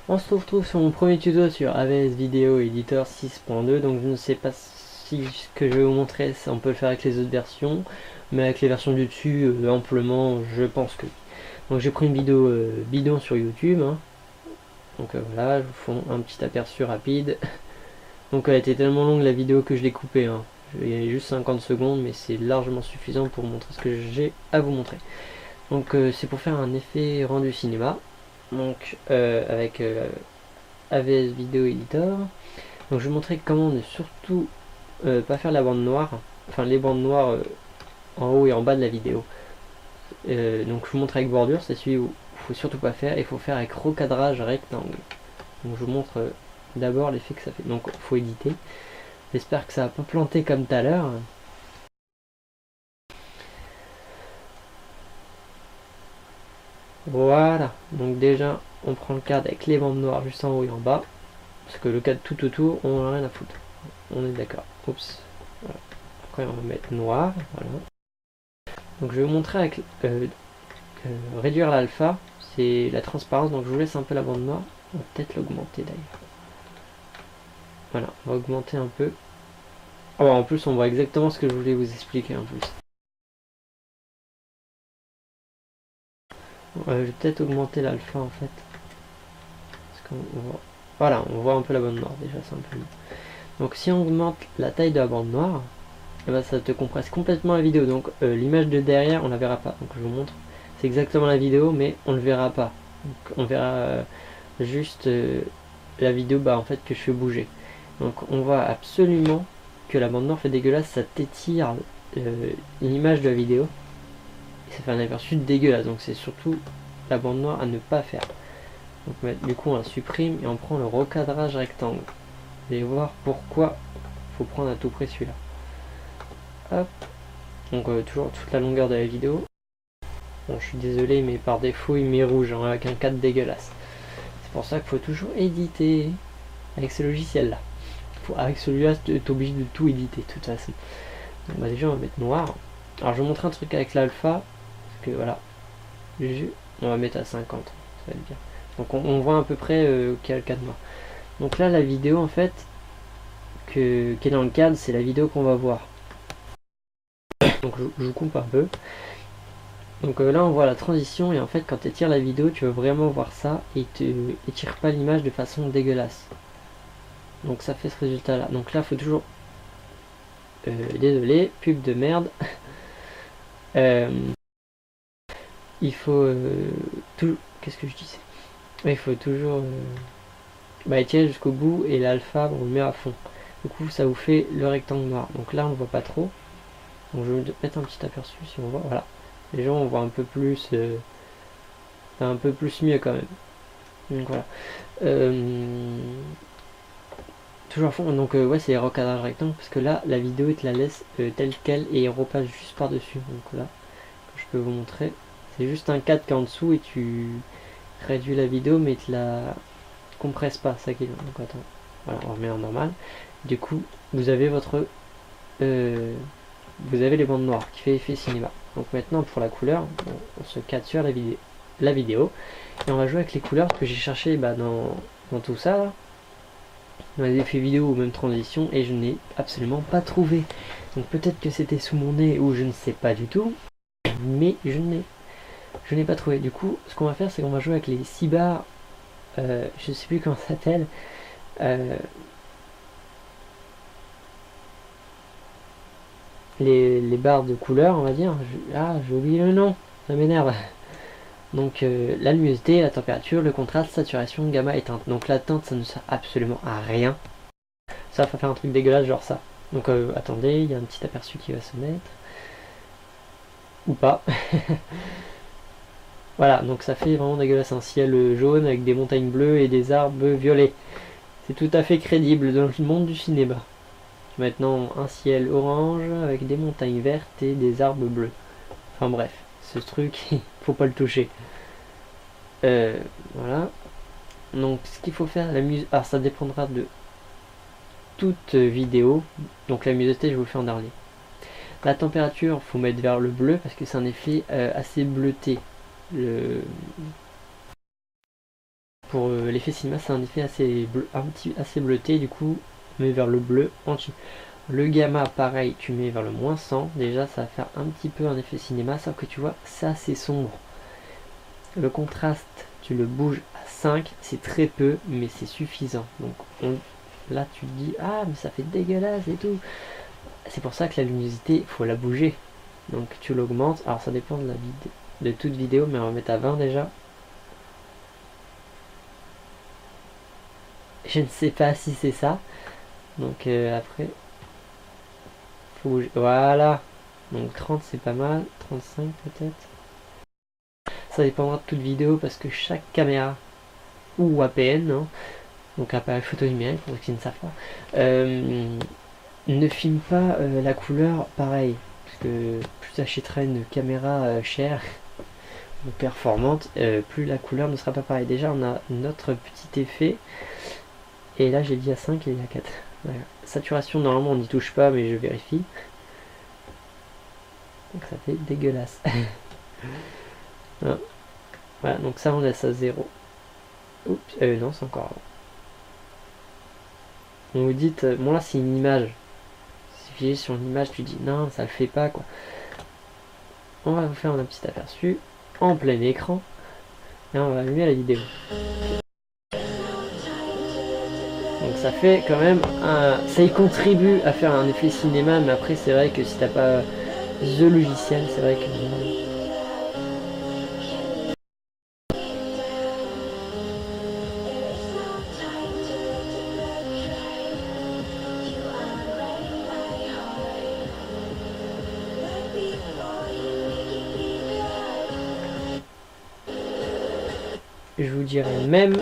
On se retrouve sur mon premier tuto sur AVS Video Editor 6.2. Donc je ne sais pas si ce que je vais vous montrer, on peut le faire avec les autres versions, mais avec les versions du dessus, amplement, je pense que. Donc j'ai pris une vidéo bidon sur YouTube. Hein. Donc voilà, je vous fais un petit aperçu rapide. Donc elle a été tellement longue la vidéo que je l'ai coupée. Hein. Il y a juste 50 secondes, mais c'est largement suffisant pour montrer ce que j'ai à vous montrer. Donc c'est pour faire un effet rendu cinéma. Donc avec AVS Video Editor. Donc je vais vous montrer comment ne surtout pas faire la bande noire, enfin les bandes noires en haut et en bas de la vidéo. Donc je vous montre avec bordure, c'est celui où il faut surtout pas faire, il faut faire avec recadrage rectangle. Donc je vous montre d'abord l'effet que ça fait. Donc il faut éditer. J'espère que ça va pas planter comme tout à l'heure. Voilà, donc déjà on prend le cadre avec les bandes noires juste en haut et en bas. Parce que le cadre tout autour, on n'a rien à foutre. On est d'accord. Oups. Voilà. Après on va mettre noir. Voilà. Donc je vais vous montrer avec réduire l'alpha, c'est la transparence. Donc je vous laisse un peu la bande noire. On va peut-être l'augmenter d'ailleurs. Voilà, on va augmenter un peu. Oh, en plus on voit exactement ce que je voulais vous expliquer en plus. Je vais peut-être augmenter l'alpha en fait. Parce qu'on voit... Voilà, on voit un peu la bande noire déjà, c'est un peu mieux. Donc si on augmente la taille de la bande noire, et ben ça te compresse complètement la vidéo. Donc l'image de derrière, on la verra pas. Donc je vous montre. C'est exactement la vidéo, mais on ne le verra pas. Donc, on verra juste la vidéo en fait que je fais bouger. Donc on voit absolument que la bande noire fait dégueulasse, ça t'étire l'image de la vidéo. Et ça fait un aperçu dégueulasse. Donc c'est surtout la bande noire à ne pas faire. Donc du coup on la supprime et on prend le recadrage rectangle. Vous allez voir pourquoi il faut prendre à tout près celui-là. Hop. Donc toujours toute la longueur de la vidéo. Bon, je suis désolé, mais par défaut il met rouge hein, avec un cadre dégueulasse. C'est pour ça qu'il faut toujours éditer avec ce logiciel là. Avec celui-là, tu es obligé de tout éditer de toute façon. Donc, déjà on va mettre noir. Alors je vais vous montrer un truc avec l'alpha. Parce que voilà. On va mettre à 50. Ça va être bien. Donc on voit à peu près qu'il y a le cadre noir. Donc là la vidéo en fait qui est dans le cadre, c'est la vidéo qu'on va voir. Donc je vous coupe un peu. Donc là on voit la transition et en fait quand tu étires la vidéo tu veux vraiment voir ça et tu étires pas l'image de façon dégueulasse. Donc ça fait ce résultat là. Donc là faut toujours... désolé, pub de merde. Il faut... tout... Qu'est-ce que je disais? Il faut toujours étirer jusqu'au bout et l'alpha on le met à fond. Du coup ça vous fait le rectangle noir. Donc là on ne voit pas trop. Donc je vais mettre un petit aperçu si on voit. Voilà. Déjà on voit un peu plus mieux quand même. Donc voilà. Toujours à fond. Donc ouais c'est les recadrages rectangles parce que là la vidéo il te la laisse telle quelle et il repasse juste par dessus. Donc là je peux vous montrer. C'est juste un cadre qui est en dessous et tu réduis la vidéo mais tu la compresses pas. Ça qui est... Donc attends. Voilà on remet en normal. Du coup vous avez votre vous avez les bandes noires qui fait effet cinéma. Donc maintenant pour la couleur, on se cadre sur la vidéo et on va jouer avec les couleurs que j'ai cherché dans tout ça là, dans les effets vidéo ou même transition et je n'ai absolument pas trouvé. Donc peut-être que c'était sous mon nez ou je ne sais pas du tout, mais je n'ai pas trouvé. Du coup ce qu'on va faire c'est qu'on va jouer avec les 6 barres, je sais plus comment ça s'appelle, les barres de couleur on va dire. J'ai oublié le nom, ça m'énerve. Donc la luminosité, la température, le contraste, saturation, gamma et teinte. Donc la teinte ça ne sert absolument à rien. Ça va faire un truc dégueulasse genre ça. Donc attendez, il y a un petit aperçu qui va se mettre. Ou pas. Voilà, donc ça fait vraiment dégueulasse, un ciel jaune avec des montagnes bleues et des arbres violets. C'est tout à fait crédible dans le monde du cinéma. Maintenant un ciel orange avec des montagnes vertes et des arbres bleus. Enfin bref, ce truc, faut pas le toucher. Voilà. Donc ce qu'il faut faire, alors ça dépendra de toute vidéo. Donc la luminosité je vous le fais en dernier. La température faut mettre vers le bleu parce que c'est un effet assez bleuté. pour l'effet cinéma, c'est un effet assez assez bleuté, du coup on met vers le bleu en dessous. Le gamma, pareil, tu mets vers le moins 100, déjà ça va faire un petit peu un effet cinéma, sauf que tu vois, ça c'est sombre. Le contraste, tu le bouges à 5, c'est très peu, mais c'est suffisant. Donc là tu te dis, ah mais ça fait dégueulasse et tout. C'est pour ça que la luminosité, il faut la bouger. Donc tu l'augmentes, alors ça dépend de de toute vidéo, mais on va mettre à 20 déjà. Je ne sais pas si c'est ça. Donc après, faut bouger. Voilà. Donc 30 c'est pas mal. 35 peut-être. Ça dépendra de toute vidéo parce que chaque caméra ou APN, hein, donc appareil photo numérique pour ceux qui ne savent pas, ne filme pas la couleur pareil. Parce que plus tu achèteras une caméra chère ou performante, plus la couleur ne sera pas pareille. Déjà on a notre petit effet. Et là j'ai dit à 5 et il y a 4. Voilà. Saturation normalement on n'y touche pas mais je vérifie. Donc ça fait dégueulasse. Voilà, donc ça on laisse à 0. Oups, non c'est encore avant. On vous dit, bon là c'est une image. Si tu sur une image tu dis non ça le fait pas quoi. On va vous faire un petit aperçu en plein écran. Et on va allumer la vidéo. Donc ça fait quand même ça y contribue à faire un effet cinéma, mais après c'est vrai que si t'as pas the logiciel, c'est vrai que je vous dirais même,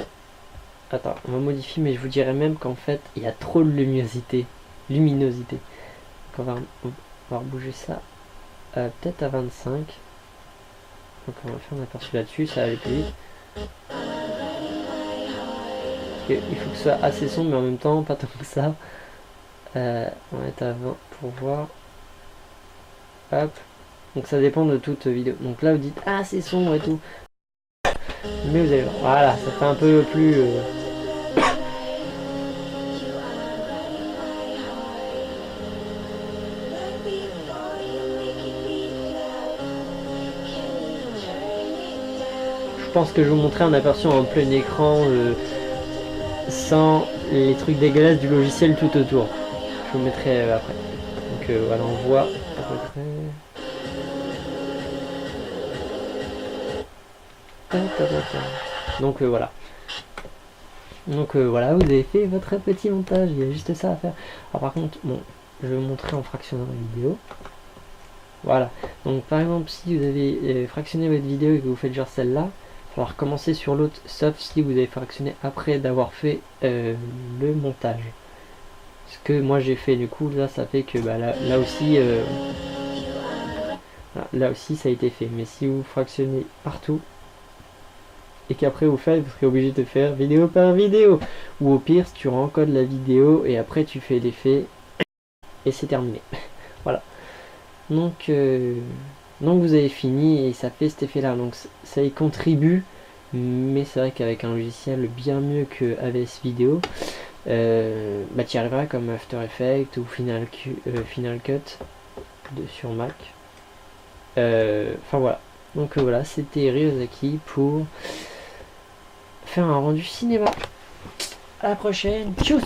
attends, on va modifier, mais je vous dirais même qu'en fait il y a trop de luminosité. Donc on va rebouger ça peut-être à 25. Donc on va faire un aperçu là-dessus, ça va aller plus vite. Il faut que ce soit assez sombre, mais en même temps pas tant que ça. On va être à 20 pour voir. Hop. Donc ça dépend de toute vidéo. Donc là vous dites ah c'est sombre et tout. Mais vous allez voir. Voilà, ça fait un peu plus. Je pense que je vais vous montrer un aperçu en plein écran sans les trucs dégueulasses du logiciel tout autour. Je vous mettrai après. Donc voilà, on voit à peu près. Donc voilà. Donc voilà, vous avez fait votre petit montage, il y a juste ça à faire. Alors par contre, bon, je vais vous montrer en fractionnant la vidéo. Voilà. Donc par exemple, si vous avez fractionné votre vidéo et que vous faites genre celle-là, il va falloir commencer sur l'autre, sauf si vous avez fractionné après d'avoir fait le montage. Ce que moi j'ai fait, du coup, là ça fait que bah, là aussi... là aussi ça a été fait. Mais si vous fractionnez partout, et qu'après vous faites, vous serez obligé de faire vidéo par vidéo. Ou au pire, si tu rencodes la vidéo et après tu fais l'effet et c'est terminé. Voilà. Donc vous avez fini et ça fait cet effet là. Donc ça y contribue, mais c'est vrai qu'avec un logiciel bien mieux que AVS Vidéo, bah tu y arriveras comme After Effects ou Final Cut sur Mac. Enfin voilà. Donc voilà, c'était Ryozaki pour faire un rendu cinéma. À la prochaine, tchuss!